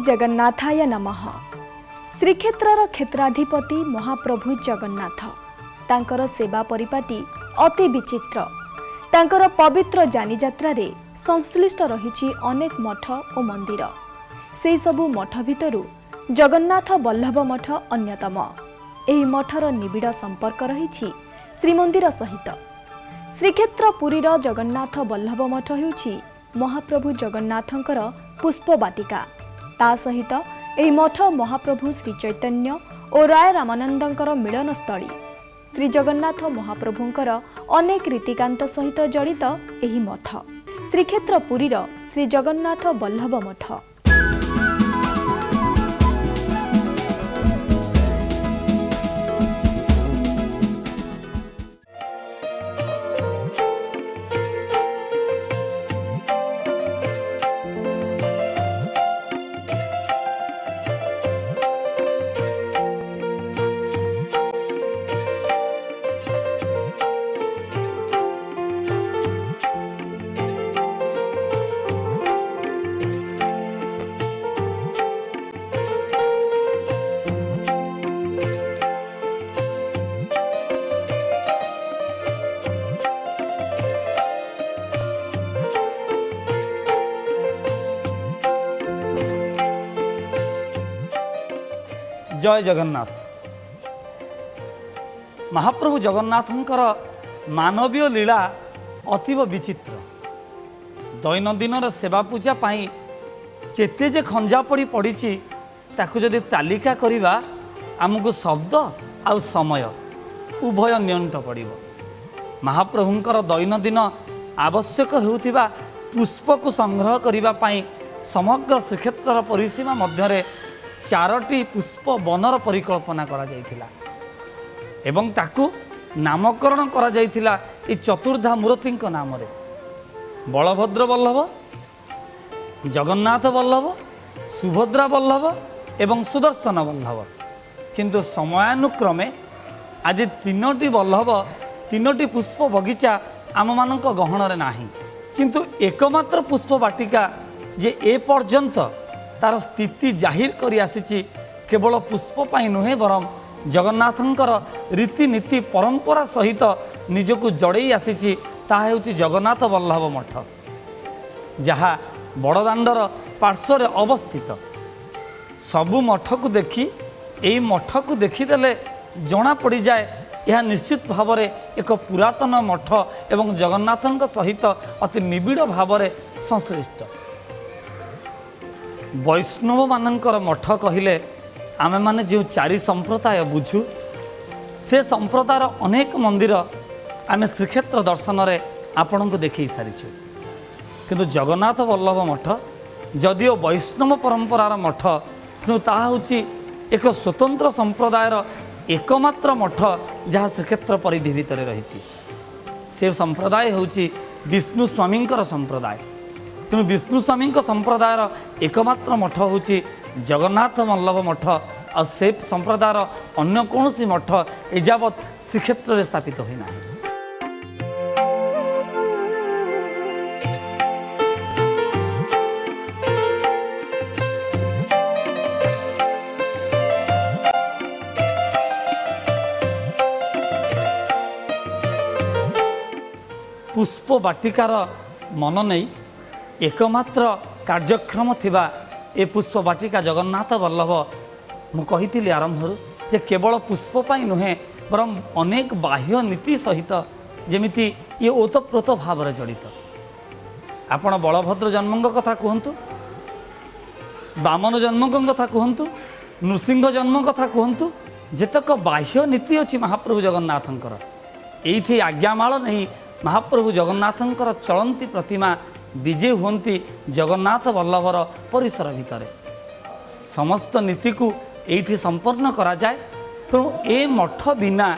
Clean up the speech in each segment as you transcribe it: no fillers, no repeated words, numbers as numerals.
जगन्नाथाय नमः। श्रीक्षेत्रर क्षेत्राधिपति महाप्रभु जगन्नाथ तांकर सेवा परिपाटी अति विचित्र। तांकर पवित्र जानी यात्रा रे संश्लिष्ट रहिछि अनेक मठ और मंदिर। से सबु मठ भितरु जगन्नाथ वल्लभ मठ अन्यतम। एही मठर निबिड़ संपर्क रहिछि श्रीमंदिर सहित। श्रीक्षेत्र पुरीर जगन्नाथ वल्लभ मठ हेउछि महाप्रभु जगन्नाथंकर पुष्प बाटिका। ता सहित एही मठ महाप्रभु श्री चैतन्य और राय रामानंदंकर मिलनस्थली। श्री जगन्नाथ महाप्रभुंकर अनेक रीतिकांत सहित जड़ित एही मठ श्रीक्षेत्र पुरीर श्री जगन्नाथ वल्लभ मठ। जय जगन्नाथ। महाप्रभु जगन्नाथंकर मानवीय लीला अतीव विचित्र। दैनंदिन सेवा पूजा पाई केते जे खंजा पड़ी पड़ी ताकू जदि तालिका करिबा आमको शब्द आउ समय उभय नियंट पड़िबो। महाप्रभुंकर दैनंदिन आवश्यक हेउथिबा पुष्प को संग्रह करिबा पाई समग्र श्रीक्षेत्र परिसीमा मध्यरे 4टी पुष्प बनर परिकल्पना करा जायथिला एवं ताकू नामकरण करा जायथिला ए चतुर्धा मूर्तिंक नाम रे। बलभद्र वल्लभ, जगन्नाथ वल्लभ, सुभद्रा वल्लभ एवं सुदर्शन वल्लभ। किंतु समयानुक्रमे आज 3टी वल्लभ 3टी पुष्प बगीचा आम मानक गहन रे नाही। किंतु एकमात्र पुष्प बाटिका जे ए पर्यंत तार स्थिति जाहिर करी आसीची केवल पुष्प पाई नुहे बरम जगन्नाथंकर रीतिनीति परंपरा सहित निजको जड़ई आसीची। ताहा हेउची जगन्नाथ वल्लभ मठ, जहा बड़दाण्डर पार्श्वर अवस्थित। सबु मठ को देखी एई मठ को देखीदेले जना पड़ जाए यह निश्चित भाव में एक पुरातन मठ एवं जगन्नाथंक सहित अति निबिड़ भाव में संश्लिष्ट। वैष्णव मानकर मठ कहले आमे माने जो 4 संप्रदाय बुझू से संप्रदायर अनेक मंदिर आमे श्रीक्षेत्र दर्शन रे आपण को देखी सारिछु। किंतु जगन्नाथ वल्लभ मठ जदिओ वैष्णव परंपरार मठ किंतु ताहा होची एक स्वतंत्र संप्रदायर एकमात्र मठ जहाँ श्रीक्षेत्र परिधि भितर रही। से संप्रदाय होची विष्णु स्वामींकर संप्रदाय। तेणु विष्णु स्वामी संप्रदायर एकमात्र मठ होची जगन्नाथ वल्लभ मठ। और से संप्रदायर अन्य कौन मठ एजावत श्रीक्षेत्र में स्थापित होना। पुष्प बाटिकार मन नहीं एकमात्र कार्यक्रम थिबा ए पुष्प बाटिका जगन्नाथ वल्लभ मु कही आरंभ जे केवल पुष्प पाई नुहे बरम अनेक बाह्य नीति सहित जेमिति ये ओतप्रोत भाव में जड़ित। आपण बलभद्र जन्मंग कथा कहतु, वामन जन्मंग कथा कहतु, नृसिंह जन्म कथा कहतु, जेतक बाह्य नीति अच्छी महाप्रभु जगन्नाथंकर एठी आज्ञामाल नहीं महाप्रभु जगन्नाथंकर चलंती प्रतिमा विजय होती जगन्नाथ वल्लभर परिसर भितर। समस्त नीति को एठी संपन्न करा जाए। तेणु ए मठ बिना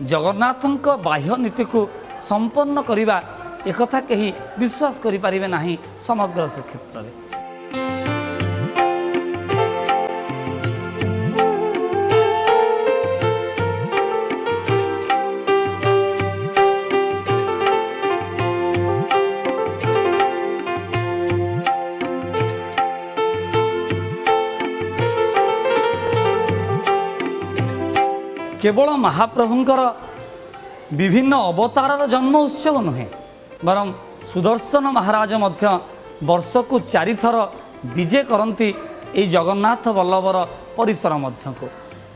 जगन्नाथंक बाह्य नीति को संपन्न करिबा एकथा कहीं विश्वास करि परिबे नाही समग्र श्रीक्षेत्र में। केवल महाप्रभुंकर विभिन्न अवतारर जन्म उत्सव नुहे बरं सुदर्शन महाराज मध्य वर्षकु 4 थर विजे करती ये जगन्नाथ बल्लभर परिसर मध्यको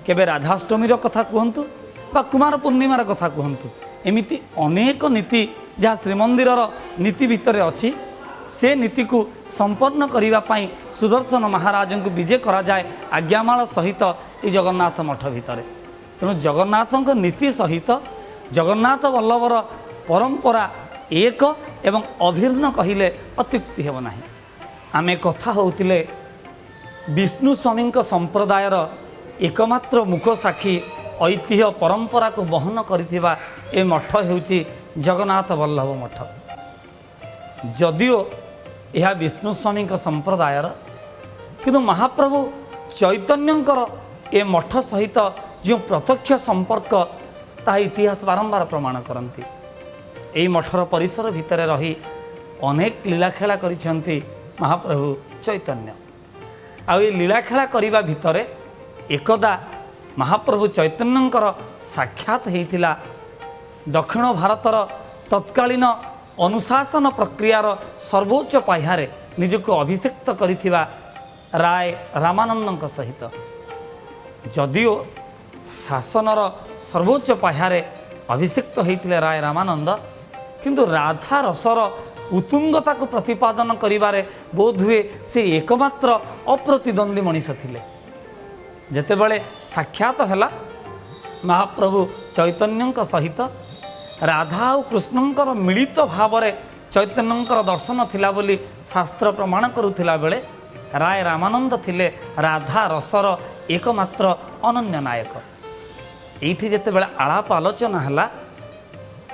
केबे राधाष्टमी कथा कहतु बा कुमार पूर्णिमार कथा कहतु एमिति अनेक नीति जहाँ श्रीमंदिर नीति भितर अच्छी से नीति को संपन्न करने सुदर्शन महाराज को विजे करा जाए आज्ञामाल सहित ये जगन्नाथ मठ भितर तेणु जगन्नाथ नीति सहित जगन्नाथ बल्लभर परंपरा एक एवं अभिन्न कहले अत्युक्ति हेब नाही। आमे कथा होतिले विष्णु स्वामी संप्रदायर एकमात्र मुख साक्षी ऐतिह्य परंपरा को बहन करिथिबा ए मठ हेउची जगन्नाथ बल्लभ मठ। जदिओ यह विष्णु स्वामी संप्रदायर किंतु महाप्रभु चैतन्यंकर ए मठ सहित जो प्रत्यक्ष संपर्क ता इतिहास बारंबार प्रमाण करती। यही मठर परिसर भितर रही अनेक लीलाखेला करिसेंती महाप्रभु चैतन्य। आ लीलाखेला करिबा भितर एकदा महाप्रभु चैतन्यंकर साक्षात होइतिला दक्षिण भारतर तत्कालीन अनुशासन प्रक्रियार सर्वोच्च पाह्यारे निजको अभिषेक्त करिथिबा राय रामानंदଙ୍କ सहित। जदिओ शासनर सर्वोच्च पाह्यारे अभिषेक्त होइतिले राय रामानंद किंतु राधा रसर उत्तुंगता को प्रतिपादन करिबारे बोधहुए से एकमात्र अप्रतिद्वंदी मनीष थिले। जेतेबेले साक्षात हैला महाप्रभु चैतन्यଙ୍କ सहित राधा और कृष्णंकर मिलित भाव चैतन्यंकर दर्शन थिला बोली शास्त्र प्रमाण करुथिला बेले राय रामानंद थिले राधा रसर एकमात्र अनन्य नायक। एठी जेतेबेले आलाप आलोचना हैला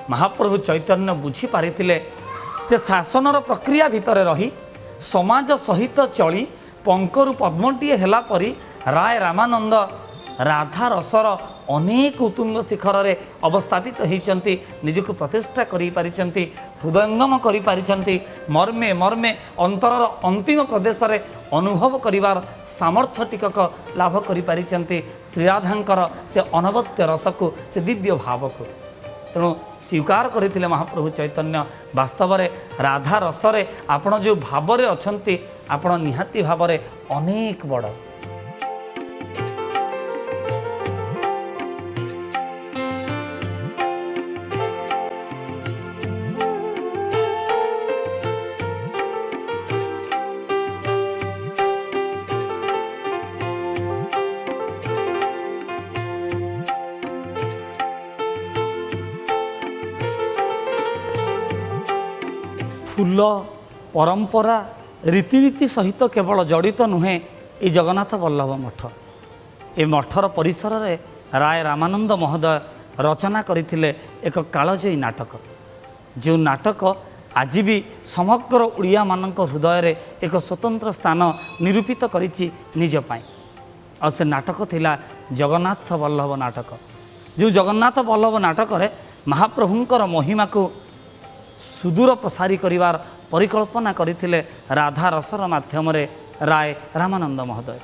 महाप्रभु चैतन्य बुझी पारिथिले जे शासनर प्रक्रिया भितर रही समाज सहित चली पंकरु पद्मटीए हैला परी राय रामानंद राधा रसर अनेक उत्तुंग शिखर रे अवस्थापित होइचंती निजको प्रतिष्ठा करि पारिचंती हृदयंगम करि पारिचंती मर्मे मर्मे अंतरर अंतिम प्रदेश रे अनुभव करिवार सामर्थ्य टिकक लाभ करि पारिचंती श्रीराधांकर से अनवद्य रसको से दिव्य भावको। तेणु स्वीकार करते महाप्रभु चैतन्य वास्तव में राधा रसरे आपण जो भाव में अच्छा आपण निहाती भाव में अनेक बड़। फूल परंपरा रीतिनीति सहित केवल जड़ित नुहे ये जगन्नाथ बल्लभ मठ। ए मठर परिसर रे राय रामानंद महोदय रचना करथिले एक कालजयी नाटक जो नाटक आज भी समग्र ओडिया मानक हृदय रे एक स्वतंत्र स्थान निरूपित करिछि निज पाई। और से नाटक थिला जगन्नाथ बल्लभ नाटक। जो जगन्नाथ बल्लभ नाटक रे महाप्रभुंकर महिमा को सुदूर प्रसारी करिवार परिकल्पना करथिले राधा रसर माध्यम रे राय रामानंद महोदय।